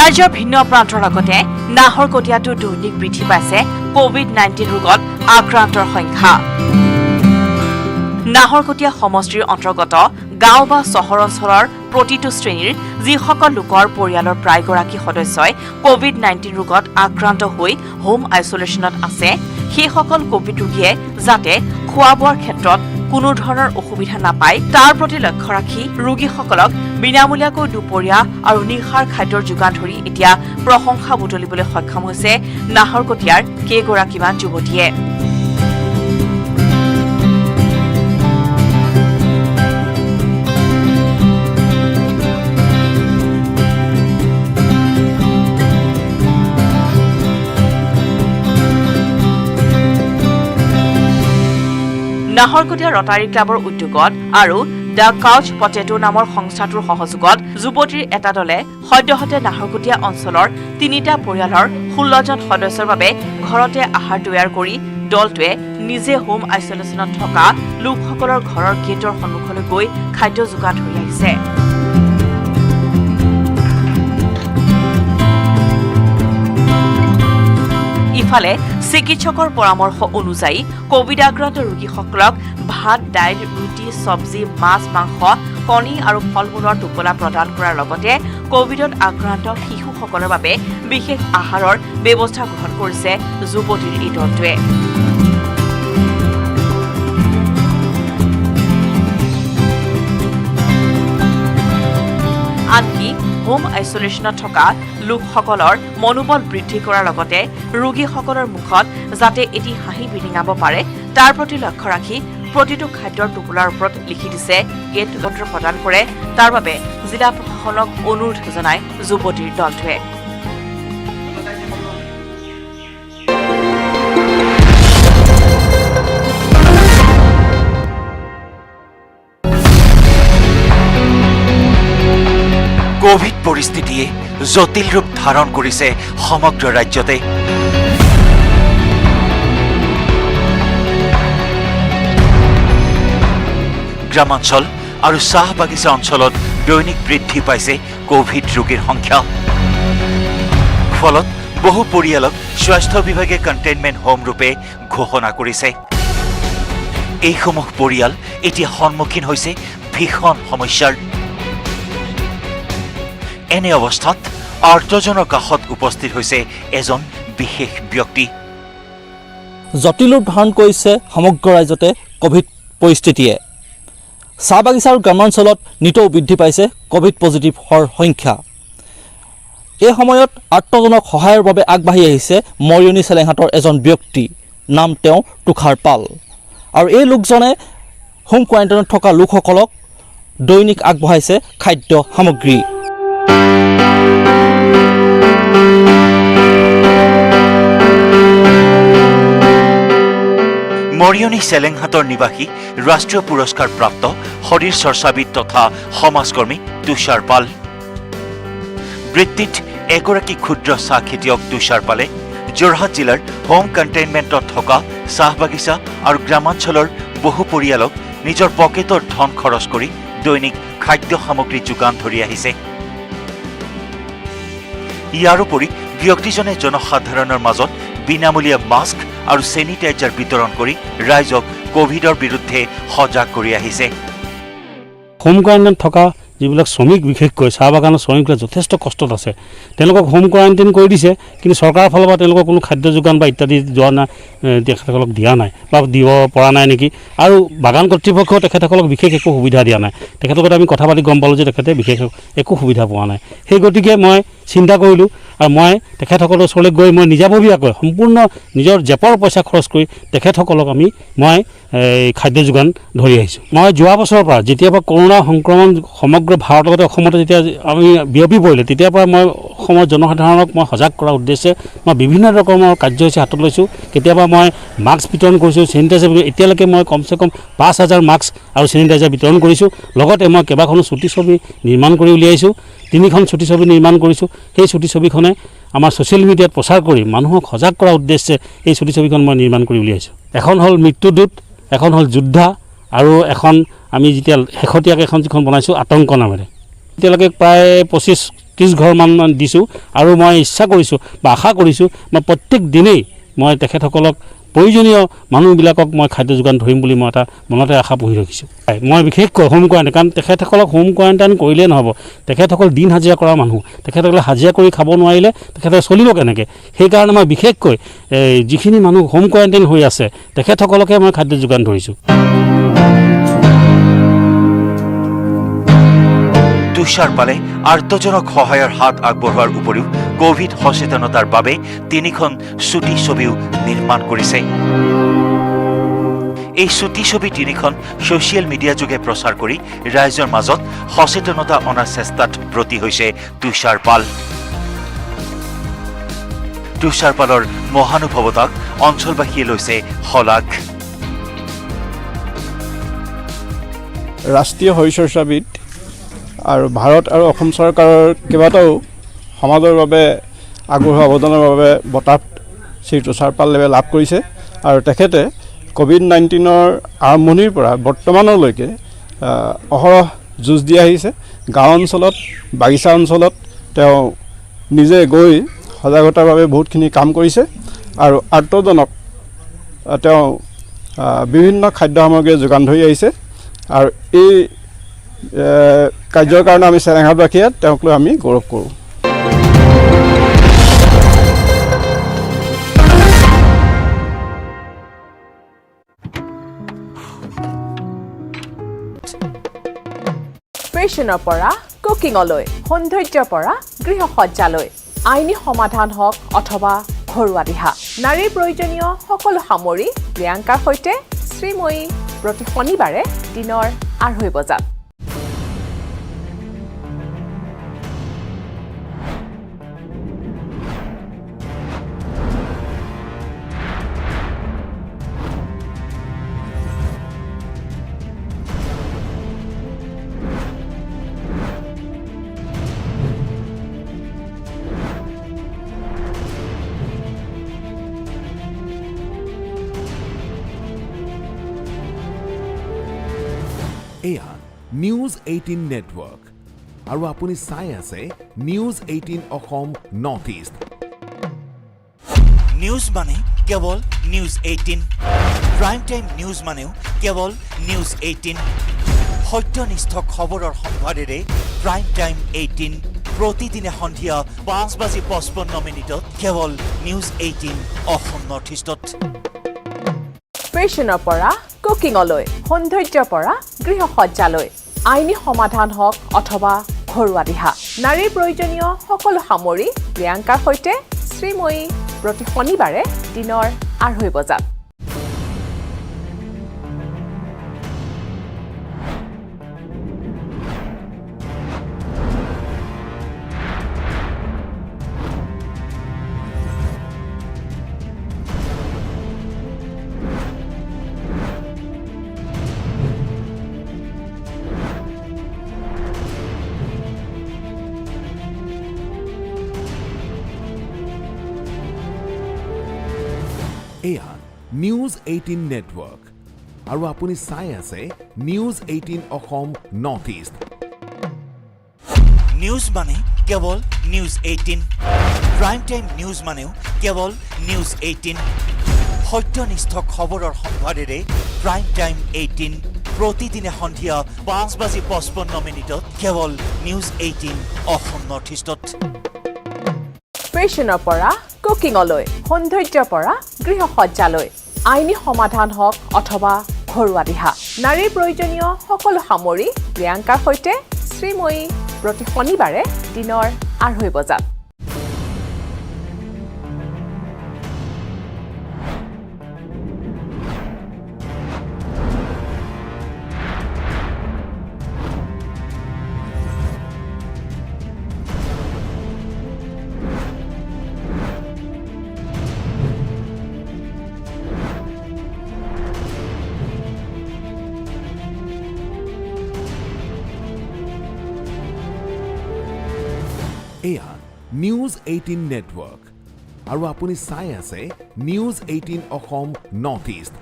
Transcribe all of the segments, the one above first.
ৰাজ্যৰ ভিন্ন প্ৰান্তৰ লগতে নাহৰকটীয়াতো দৈনিক বৃদ্ধি পাইছে কোভিড-19 ৰোগত আক্ৰান্তৰ সংখ্যা। নাহৰকটীয়া সমষ্টিৰ অন্তৰ্গত গাঁও বা চহৰ অঞ্চলৰ প্ৰতিটো শ্ৰেণীৰ যিসকল লোকৰ পৰিয়ালৰ প্ৰায়গৰাকী সদস্যই কোভিড-19 ৰোগত আক্ৰান্ত হৈ হোম আইচোলেশ্যনত আছে, সেইসকল কোভিড ৰোগীয়ে যাতে খোৱা বোৱাৰ ক্ষেত্ৰত কোনো ধৰণৰ অসুবিধা নাপায় তাৰ প্ৰতি লক্ষ্য ৰাখি ৰোগীসকলক বিনামূলীয়াকৈ দুপৰীয়া আৰু নিশাৰ খাদ্যৰ যোগান ধৰি এতিয়া প্ৰশংসা বুটলিবলৈ সক্ষম হৈছে নাহৰকটীয়াৰ কেইগৰাকীমান যুৱতীয়ে। নাহৰকটীয়া ৰটাৰী ক্লাবৰ উদ্যোগত আৰু দ্য কাউচ পটেটো নামৰ সংস্থাটোৰ সহযোগত যুৱতীৰ এটা দলে সদ্যহতে নাহৰকটীয়া অঞ্চলৰ ৩টা পৰিয়ালৰ ১৬জন সদস্যৰ বাবে ঘৰতে আহাৰ তৈয়াৰ কৰি দলটোৱে নিজে হোম আইচোলেশ্যনত থকা লোকসকলৰ ঘৰৰ গেটৰ সন্মুখলৈ গৈ খাদ্য যোগান ধৰি আহিছে। ইফালে চিকিৎসকৰ পৰামৰ্শ অনুযায়ী কোভিড আক্ৰান্ত ৰোগীসকলক ভাত, দাইল, ৰুটি, চব্জি, মাছ, মাংস, কণী আৰু ফল মূলৰ টোপোলা প্ৰদান কৰাৰ লগতে কোভিডত আক্ৰান্ত শিশুসকলৰ বাবে বিশেষ আহাৰৰ ব্যৱস্থা গ্ৰহণ কৰিছে যুৱতীৰ এই দলটোৱে। আনকি হোম আইচোলেশ্যনত থকা লোকসকলৰ মনোবল বৃদ্ধি কৰাৰ লগতে ৰোগীসকলৰ মুখত যাতে এটি হাঁহি বিৰিঙাব পাৰে তাৰ প্ৰতি লক্ষ্য ৰাখি প্ৰতিটো খাদ্যৰ টোপোলাৰ ওপৰত লিখি দিছে গেট পত্ৰ প্ৰদান কৰে। তাৰ বাবে জিলা প্ৰশাসনক অনুৰোধ জনায় যুৱতীৰ দলটোৱে। কোভিড পৰিস্থিতিয়ে জটিল ৰূপ ধাৰণ কৰিছে সমগ্ৰ ৰাজ্যতে। গ্ৰামাঞ্চল আৰু চাহ বাগিচা অঞ্চলত দৈনিক বৃদ্ধি পাইছে কোভিড ৰোগীৰ সংখ্যা। ফলত বহু পৰিয়ালক স্বাস্থ্য বিভাগে কণ্টেইনমেণ্ট হোম ৰূপে ঘোষণা কৰিছে। এইসমূহ পৰিয়াল এতিয়া সন্মুখীন হৈছে ভীষণ সমস্যাৰ। এনে অৱস্থাত আৰ্তজনৰ কাষত উপস্থিত হৈছে এজন বিশেষ ব্যক্তি। জটিল ৰূপ ধাৰণ কৰিছে সমগ্ৰ ৰাজ্যতে কোভিড পৰিস্থিতিয়ে। চাহ বাগিচা আৰু গ্ৰামাঞ্চলত নিতৌ বৃদ্ধি পাইছে কোভিড পজিটিভৰ সংখ্যা। এই সময়ত আৰ্তজনক সহায়ৰ বাবে আগবাঢ়ি আহিছে মৰিয়নি চেলেংহাটৰ এজন ব্যক্তি, নাম তেওঁ তুষাৰ পাল। আৰু এই লোকজনে হোম কোৱাৰেণ্টাইনত থকা লোকসকলক দৈনিক আগবঢ়াইছে খাদ্য সামগ্ৰী। মৰিয়নি চেলেংহাটৰ নিবাসী ৰাষ্ট্ৰীয় পুৰস্কাৰপ্ৰাপ্ত শৰীৰ চৰ্চাবিদ তথা সমাজকৰ্মী তুষাৰ পাল। বৃত্তিত এগৰাকী ক্ষুদ্ৰ চাহ খেতিয়ক তুষাৰ পালে যোৰহাট জিলাৰ হোম কণ্টেইনমেণ্টত থকা চাহ বাগিচা আৰু গ্ৰামাঞ্চলৰ বহু পৰিয়ালক নিজৰ পকেটৰ ধন খৰচ কৰি দৈনিক খাদ্য সামগ্ৰী যোগান ধৰি আহিছে। ইয়াৰোপৰি ব্যক্তিজনে জনসাধাৰণৰ মাজত বিনামূলীয়া মাস্ক আৰু চেনিটাইজাৰ বিতৰণ কৰি ৰাইজক কোভিডৰ বিৰুদ্ধে সজাগ কৰি আহিছে। হোম কোৱাৰেণ্টাইনত থকা যিবিলাক শ্ৰমিক, বিশেষকৈ চাহ বাগানৰ শ্ৰমিকবিলাক যথেষ্ট কষ্টত আছে, তেওঁলোকক হোম কোৱাৰেণ্টাইন কৰি দিছে, কিন্তু চৰকাৰৰ ফালৰ পৰা তেওঁলোকক কোনো খাদ্য যোগান বা ইত্যাদি যোৱা নাই, তেখেতসকলক দিয়া নাই বা দিব পৰা নাই নেকি। আৰু বাগান কৰ্তৃপক্ষও তেখেতসকলক বিশেষ একো সুবিধা দিয়া নাই। তেখেতৰ লগত আমি কথা পাতি গম পালোঁ যে তেখেতে বিশেষ একো সুবিধা পোৱা নাই। সেই গতিকে মই চিন্তা কৰিলোঁ আৰু মই তেখেতসকলৰ ওচৰলৈ গৈ মই নিজাববীয়াকৈ সম্পূৰ্ণ নিজৰ জেপৰ পইচা খৰচ কৰি তেখেতসকলক মই খাদ্য যোগান ধৰি আহিছোঁ। মই যোৱা বছৰৰ পৰা যেতিয়াৰ পৰা কৰোণা সংক্ৰমণ সমগ্ৰ ভাৰতৰ লগতে অসমতে যেতিয়া আমি বিয়পি পৰিলে, তেতিয়াৰ পৰা মই অসমৰ জনসাধাৰণক মই সজাগ কৰাৰ উদ্দেশ্যে মই বিভিন্ন ৰকমৰ কাৰ্যসূচী হাতত লৈছোঁ। কেতিয়াবা মই মাস্ক বিতৰণ কৰিছোঁ, চেনিটাইজাৰ এতিয়ালৈকে মই কমচে কম ৫,০০০ মাস্ক আৰু চেনিটাইজাৰ বিতৰণ কৰিছোঁ। লগতে মই কেইবাখনো চুটি ছবি নিৰ্মাণ কৰি উলিয়াইছোঁ। 3খন চুটি ছবি নিৰ্মাণ কৰিছোঁ। সেই চুটি ছবিখনে আমাৰ ছ'চিয়েল মিডিয়াত প্ৰচাৰ কৰি মানুহক সজাগ কৰাৰ উদ্দেশ্যে এই চুটি ছবিখন মই নিৰ্মাণ কৰি উলিয়াইছোঁ। এখন হ'ল মৃত্যুদূত, এখন হ'ল যোদ্ধা, আৰু এখন আমি যেতিয়া শেহতীয়াকৈ এখন যিখন বনাইছোঁ আতংক নামেৰে। এতিয়ালৈকে প্ৰায় 30 ঘৰমান দিছোঁ আৰু মই ইচ্ছা কৰিছোঁ বা আশা কৰিছোঁ মই প্ৰত্যেক দিনেই মই তেখেতসকলক প্ৰয়োজনীয় মানুহবিলাকক মই খাদ্য যোগান ধৰিম বুলি মই এটা মনতে আশা পুহি ৰাখিছোঁ। মই বিশেষকৈ হোম কোৱাৰেণ্টাইন, কাৰণ তেখেতসকলক হোম কোৱাৰেণ্টাইন কৰিলেই নহ'ব, তেখেতসকল দিন হাজিৰা কৰা মানুহ, তেখেতসকলে হাজিৰা কৰি খাব নোৱাৰিলে তেখেতে চলিব কেনেকৈ? সেইকাৰণে মই বিশেষকৈ যিখিনি মানুহ হোম কোৱাৰেণ্টাইন হৈ আছে তেখেতসকলকে মই খাদ্য যোগান ধৰিছোঁ। তুষাৰপালে আৰ্তজনক সহায়ৰ হাত আগবঢ়োৱাৰ উপৰিও কোভিড সচেতনতাৰ বাবে 3খন চুটি ছবিও নিৰ্মাণ কৰিছে। এই চুটি ছবি 3খন ছ'চিয়েল মিডিয়া যোগে প্ৰচাৰ কৰি ৰাইজৰ মাজত সচেতনতা অনাৰ চেষ্টাত ব্ৰতী হৈছে তুষাৰপাল। তুষাৰপালৰ মহানুভৱতাক অঞ্চলবাসীয়ে লৈছে শলাগ। ৰাষ্ট্ৰীয় শৰীৰচৰ্চাবিদ আৰু ভাৰত আৰু অসম চৰকাৰৰ কেইবাটাও সমাজৰ বাবে আগবঢ়োৱা অৱদানৰ বাবে বঁটা শ্ৰী তুষাৰপালে লাভ কৰিছে আৰু তেখেতে কোভিড-19ৰ আৰম্ভণিৰ পৰা বৰ্তমানলৈকে অহৰহ যুঁজ দি আহিছে। গাঁও অঞ্চলত, বাগিচা অঞ্চলত তেওঁ নিজে গৈ সজাগতাৰ বাবে বহুতখিনি কাম কৰিছে আৰু আৰ্তজনক তেওঁ বিভিন্ন খাদ্য সামগ্ৰী যোগান ধৰি আহিছে আৰু এই কাৰ্যৰ কাৰণে আমি চেৰেঙাবাসীয়ে তেওঁক লৈ আমি গৌৰৱ কৰোঁ। ফেশ্বনৰ পৰা কুকিঙলৈ, সৌন্দৰ্যৰ পৰা গৃহসজ্জালৈ, আইনী সমাধান হওক অথবা ঘৰুৱা দিহা, নাৰীৰ প্ৰয়োজনীয় সকলো সামৰি প্ৰিয়ংকাৰ সৈতে শ্ৰীময়ী প্ৰতি শনিবাৰে দিনৰ 2:30 বজাত। এয়া নিউজ 18 নেটৱৰ্ক আৰু আপুনি চাই আছে news 18 Assam north east. News মানে কেৱল নিউজ 18, প্ৰাইম টাইম নিউজ মানেও কেৱল নিউজ 18, সত্যনিষ্ঠ খবৰৰ সম্ভাৰেৰে প্ৰাইম টাইম 18 প্ৰতিদিনে সন্ধিয়া 5:55 কেৱল নিউজ 18 অসম নৰ্থ ইষ্টত। ফেশ্বনৰ পৰা কুকিঙলৈ, সৌন্দৰ্যৰ পৰা গৃহসজ্জালৈ, আইনী সমাধান হওক অথবা ঘৰুৱা দিহা, নাৰীৰ প্ৰয়োজনীয় সকলো সামৰি প্ৰিয়ংকাৰ সৈতে শ্ৰীময়ী প্ৰতি শনিবাৰে দিনৰ 2:30 বজাত। এয়া নিউজ 18 নেটৱৰ্ক আৰু আপুনি চাই আছে news 18 Assam north east. News মানে কেৱল নিউজ 18, প্ৰাইম টাইম নিউজ মানেও কেৱল নিউজ 18, সত্যনিষ্ঠ খবৰৰ সম্ভাৰেৰে প্ৰাইম টাইম 18 প্ৰতিদিনে সন্ধিয়া 5:55 কেৱল নিউজ 18 অসম নৰ্থ ইষ্টত। ফেশ্বনৰ পৰা কুকিঙলৈ, সৌন্দৰ্যৰ পৰা গৃহসজ্জালৈ, আইনী সমাধান হওক অথবা ঘৰুৱা দিহা, নাৰীৰ প্ৰয়োজনীয় সকলো সামৰি প্ৰিয়ংকাৰ সৈতে শ্ৰীময়ী প্ৰতি শনিবাৰে দিনৰ 2:30 বজাত। এয়া নিউজ 18 নেটৱৰ্ক আৰু আপুনি চাই আছে news 18 Assam north east.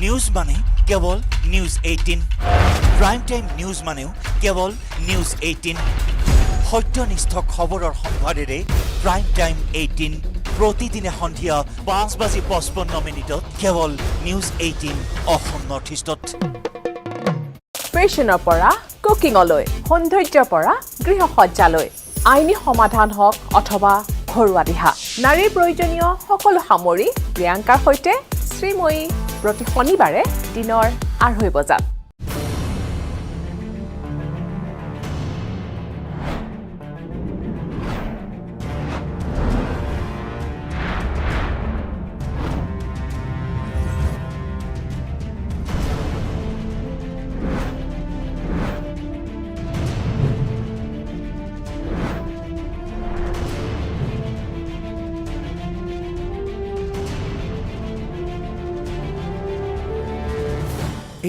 News মানে কেৱল নিউজ 18, প্ৰাইম টাইম নিউজ মানেও কেৱল নিউজ 18, সত্যনিষ্ঠ খবৰৰ সম্ভাৰেৰে প্ৰাইম টাইম 18 প্ৰতিদিনে সন্ধিয়া 5:55 কেৱল নিউজ 18 অসম নৰ্থ ইষ্টত। ফেশ্বনৰ পৰা কুকিঙলৈ, সৌন্দৰ্যৰ পৰা গৃহসজ্জালৈ, আইনী সমাধান হওক অথবা ঘৰুৱা দিহা, নাৰীৰ প্ৰয়োজনীয় সকলো সামৰি প্ৰিয়ংকাৰ সৈতে শ্ৰীময়ী প্ৰতি শনিবাৰে দিনৰ 2:30 বজাত।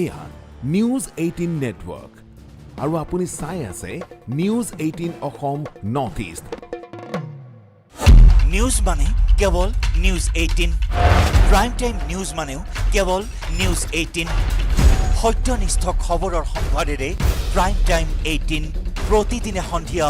এয়া নিউজ 18 নেটৱৰ্ক আৰু আপুনি চাই আছে news 18 Assam north east. News মানে কেৱল নিউজ 18, প্ৰাইম টাইম নিউজ মানেও কেৱল নিউজ 18, সত্যনিষ্ঠ খবৰৰ সম্ভাৰেৰে প্ৰাইম টাইম 18 প্ৰতিদিনে সন্ধিয়া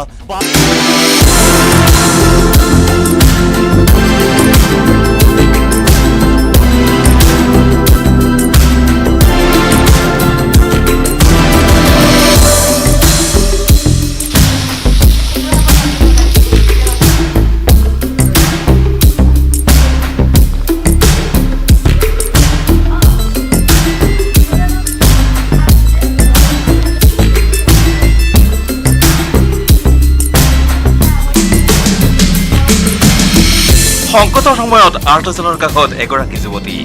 সংকটৰ সময়ত আৰ্তজনৰ কাষত এগৰাকী যুৱতী।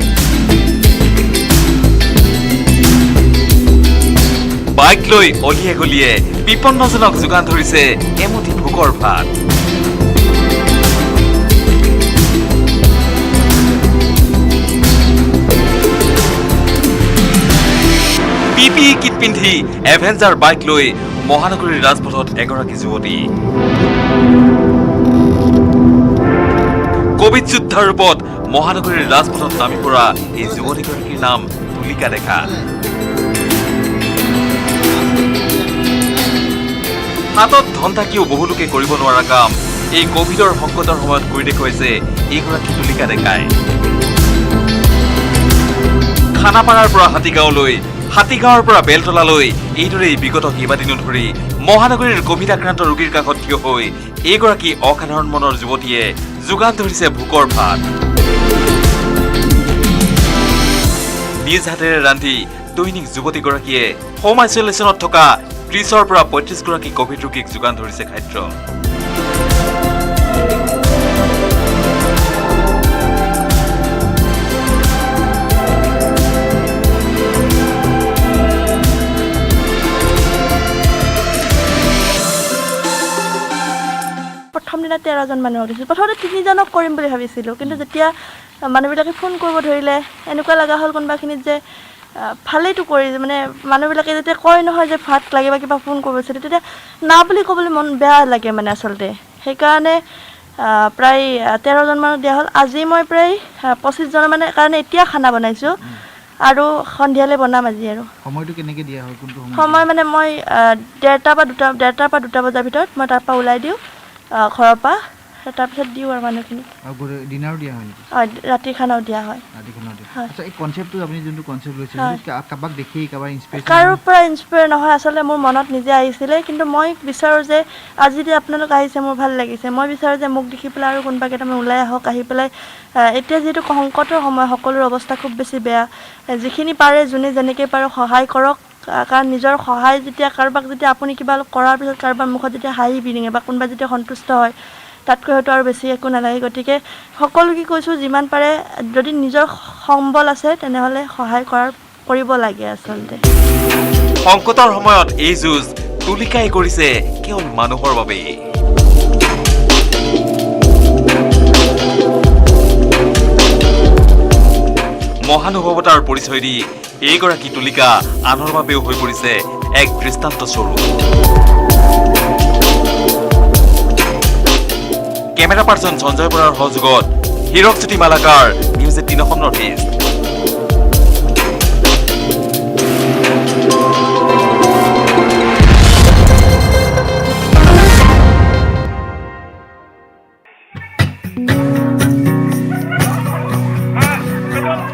বাইক লৈ অলিয়ে গলিয়ে বিপন্নজনক যোগান ধৰিছে এমুঠি ভোকৰ ভাত। PPE কিট পিন্ধি এভেঞ্জাৰ বাইক লৈ মহানগৰীৰ ৰাজপথত এগৰাকী যুৱতী। কোভিড যোদ্ধাৰ ৰূপত মহানগৰীৰ ৰাজপথত নামি পৰা এই যুৱতীগৰাকীৰ নাম তুলিকা ডেকা। হাতত ধন থাকিও বহু লোকে কৰিব নোৱাৰা কাম এই কোভিডৰ সংকটৰ সময়ত কৰি দেখুৱাইছে এইগৰাকী তুলিকা ডেকাই। খানাপাৰাৰ পৰা হাতীগাঁৱলৈ, হাতীগাঁৱৰ পৰা বেলতলালৈ এইদৰেই বিগত কেইবাদিনো ধৰি মহানগৰীৰ কোভিড আক্ৰান্ত ৰোগীৰ কাষত থিয় হৈ এইগৰাকী অসাধাৰণ মনৰ যুৱতীয়ে যোগান ধৰিছে ভোকৰ ভাত। নিজ হাতেৰে ৰান্ধি দৈনিক যুৱতীগৰাকীয়ে হোম আইচলেশ্যনত থকা 30ৰ পৰা 35 গৰাকী কোভিড ৰোগীক যোগান ধৰিছে খাদ্য। প্ৰথম দিনা 13জন মানুহক দিছিলোঁ। প্ৰথমতে 3জনক কৰিম বুলি ভাবিছিলোঁ, কিন্তু যেতিয়া মানুহবিলাকে ফোন কৰিব ধৰিলে এনেকুৱা লগা হ'ল কোনোবাখিনিত যে ভালেইটো কৰি, মানে মানুহবিলাকে যেতিয়া কয় নহয় যে ভাত লাগে বা কিবা ফোন কৰিব বিচাৰে, তেতিয়া না বুলি ক'বলৈ মন বেয়া লাগে মানে আচলতে। সেইকাৰণে প্ৰায় 13জন মানুহ দিয়া হ'ল। আজি মই প্ৰায় 25জনৰ মানে কাৰণে এতিয়া খানা বনাইছোঁ আৰু সন্ধিয়ালৈ বনাম আজি। আৰু সময়টো কেনেকৈ দিয়া হয়? কোনটো সময় মানে মই 1:30 পৰা 2 বজাৰ ভিতৰত মই তাৰ পৰা ওলাই দিওঁ ঘৰৰ পৰা, তাৰপিছত দিওঁ আৰু মানুহখিনিক। ডিনাৰো দিয়া হয় নেকি? হয়, ৰাতিৰ খানাও দিয়া হয়। আচ্ছা, এই কনচেপ্টটো আপুনি যোনটো কনচেপ্ট লৈছে কাৰোবাক দেখি কাৰোবাৰ ইনস্পিৰেশ্যন? কাৰোৰ পৰা ইনস্পায়াৰ নহয়, আচলতে মোৰ মনত নিজে আহিছিলে। কিন্তু মই বিচাৰোঁ যে আজি যদি আপোনালোক আহিছে মোৰ ভাল লাগিছে, মই বিচাৰোঁ যে মোক দেখি পেলাই আৰু কোনোবা কেইটামান ওলাই আহক, আহি পেলাই এতিয়া যিহেতু সংকটৰ সময়, সকলোৰে অৱস্থা খুব বেছি বেয়া, যিখিনি পাৰে যোনে যেনেকৈ পাৰে সহায় কৰক। কাৰণ নিজৰ সহায় যেতিয়া কাৰোবাক যেতিয়া আপুনি কিবা অলপ কৰাৰ পিছত কাৰোবাৰ মুখত যেতিয়া হাঁহি বিৰিঙে বা কোনোবা যেতিয়া সন্তুষ্ট হয়, তাতকৈ হয়তো আৰু বেছি একো নালাগে। গতিকে সকলোকে কৈছোঁ, যিমান পাৰে যদি নিজৰ সম্বল আছে তেনেহ'লে সহায় কৰিব লাগে আচলতে। সংকটৰ সময়ত এই যুঁজ তুলিকাই কৰিছে কেৱল মানুহৰ বাবে। মহানুভৱতাৰ পৰিচয় দি এইগৰাকী তুলিকা আনৰ বাবেও হৈ পৰিছে এক দৃষ্টান্ত স্বৰূপ। কেমেৰা পাৰ্চন সঞ্জয় বৰাৰ সহযোগত Hirakjyoti Malakar, news 18 Assam north east.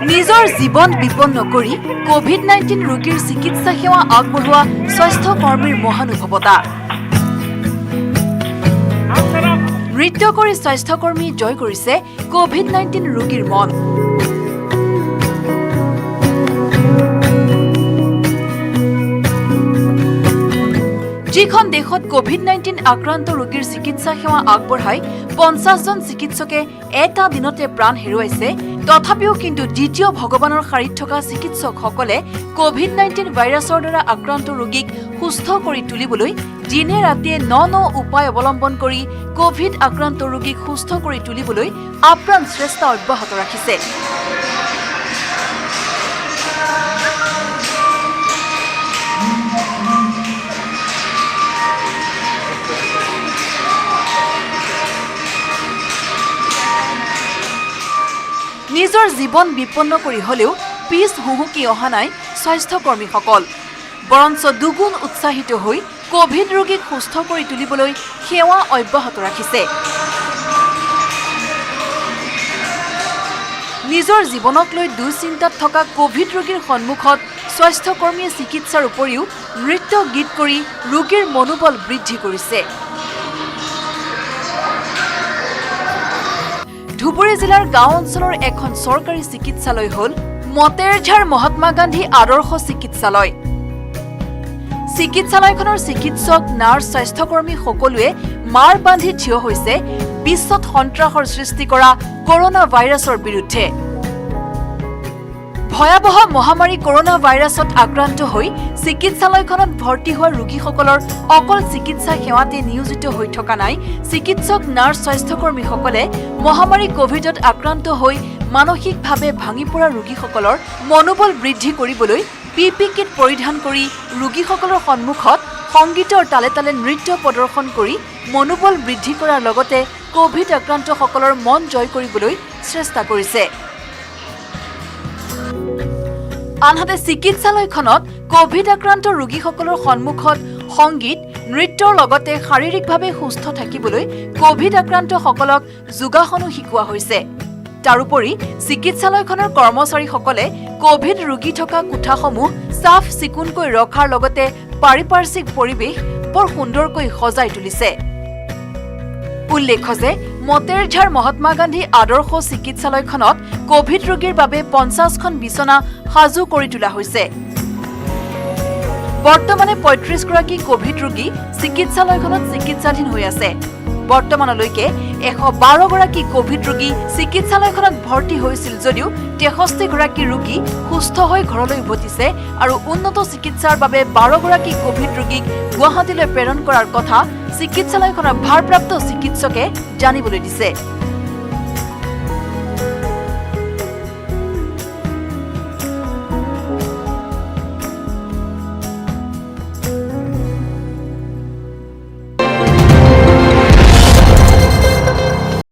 নিজৰ জীৱন বিপন্ন কৰি কোভিড-19 ৰোগীৰ চিকিৎসা সেৱা আগবঢ়োৱা স্বাস্থ্য কৰ্মীৰ মহানুভৱতা। নৃত্য কৰি স্বাস্থ্যকৰ্মী জয় কৰিছে কোভিড-19 ৰোগীৰ মন। যিখন দেশত কোভিড-19 আক্ৰান্ত ৰোগীৰ চিকিৎসা সেৱা আগবঢ়াই 50জন চিকিৎসকে এটা দিনতে প্ৰাণ হেৰুৱাইছে, তথাপিও কিন্তু দ্বিতীয় ভগৱানৰ শাৰীত থকা চিকিৎসকসকলে কোভিড-19 ভাইৰাছৰ দ্বাৰা আক্ৰান্ত ৰোগীক সুস্থ কৰি তুলিবলৈ দিনে ৰাতিয়ে ন উপায় অৱলম্বন কৰি কোভিড আক্ৰান্ত ৰোগীক সুস্থ কৰি তুলিবলৈ আপ্ৰাণ চেষ্টা অব্যাহত ৰাখিছে। নিজৰ জীৱন বিপন্ন কৰি হলেও পিছ হুহুকি অহা নাই স্বাস্থ্যকৰ্মীসকল, বৰঞ্চ দুগুণ উৎসাহিত হৈ কোভিড ৰোগীক সুস্থ কৰি তুলিবলৈ সেৱা অব্যাহত ৰাখিছে। নিজৰ জীৱনক লৈ দুশ্চিন্তাত থকা কোভিড ৰোগীৰ সন্মুখত স্বাস্থ্যকৰ্মীয়ে চিকিৎসাৰ উপৰিও নৃত্য গীত কৰি ৰোগীৰ মনোবল বৃদ্ধি কৰিছে। ধুবুৰী জিলাৰ গাঁও অঞ্চলৰ এখন চৰকাৰী চিকিৎসালয় হ'ল মতেৰঝাৰ মহাত্মা গান্ধী আদৰ্শ চিকিৎসালয়। চিকিৎসালয়খনৰ চিকিৎসক, নাৰ্ছ, স্বাস্থ্যকৰ্মী সকলোৱে মাৰ বান্ধি থিয় হৈছে বিশ্বত সন্ত্ৰাসৰ সৃষ্টি কৰা কৰোনা ভাইৰাছৰ বিৰুদ্ধে। ভয়াৱহ মহামাৰী কৰোনা ভাইৰাছত আক্ৰান্ত হৈ চিকিৎসালয়খনত ভৰ্তি হোৱা ৰোগীসকলৰ অকল চিকিৎসা সেৱাতে নিয়োজিত হৈ থকা নাই চিকিৎসক, নাৰ্ছ, স্বাস্থ্যকৰ্মীসকলে মহামাৰী কোভিডত আক্ৰান্ত হৈ মানসিকভাৱে ভাঙি পৰা ৰোগীসকলৰ মনোবল বৃদ্ধি কৰিবলৈ PPE কিট পৰিধান কৰি ৰোগীসকলৰ সন্মুখত সংগীতৰ তালে তালে নৃত্য প্ৰদৰ্শন কৰি মনোবল বৃদ্ধি কৰাৰ লগতে কোভিড আক্ৰান্তসকলৰ মন জয় কৰিবলৈ চেষ্টা কৰিছে। আনহাতে চিকিৎসালয়খনত কোভিড আক্ৰান্ত ৰোগীসকলৰ সন্মুখত সংগীত, নৃত্যৰ লগতে শাৰীৰিকভাৱে সুস্থ থাকিবলৈ কোভিড আক্ৰান্তসকলক যোগাসনো শিকোৱা হৈছে। তাৰোপৰি চিকিৎসালয়খনৰ কৰ্মচাৰীসকলে কোভিড ৰোগী থকা কোঠাসমূহ চাফ চিকুণকৈ ৰখাৰ লগতে পাৰিপাৰ্শ্বিক পৰিৱেশ বৰ সুন্দৰকৈ সজাই তুলিছে। উল্লেখ্য যে মতেৰঝাৰ মহাত্মা গান্ধী আদৰ্শ চিকিৎসালয়খনত কোভিড ৰোগীৰ বাবে 50খন বিচনা সাজু কৰি তোলা হৈছে। বৰ্তমানে 35 গৰাকী কোভিড ৰোগী চিকিৎসালয়খনত চিকিৎসাধীন হৈ আছে। বৰ্তমানলৈকে 112 গৰাকী কোভিড ৰোগী চিকিৎসালয়খনত ভৰ্তি হৈছিল যদিও 63 গৰাকী ৰোগী সুস্থ হৈ ঘৰলৈ উভতিছে আৰু উন্নত চিকিৎসাৰ বাবে 12 গৰাকী কোভিড ৰোগীক গুৱাহাটীলৈ প্ৰেৰণ কৰাৰ কথা চিকিৎসালয়খনৰ ভাৰপ্ৰাপ্ত চিকিৎসকে জানিবলৈ দিছে।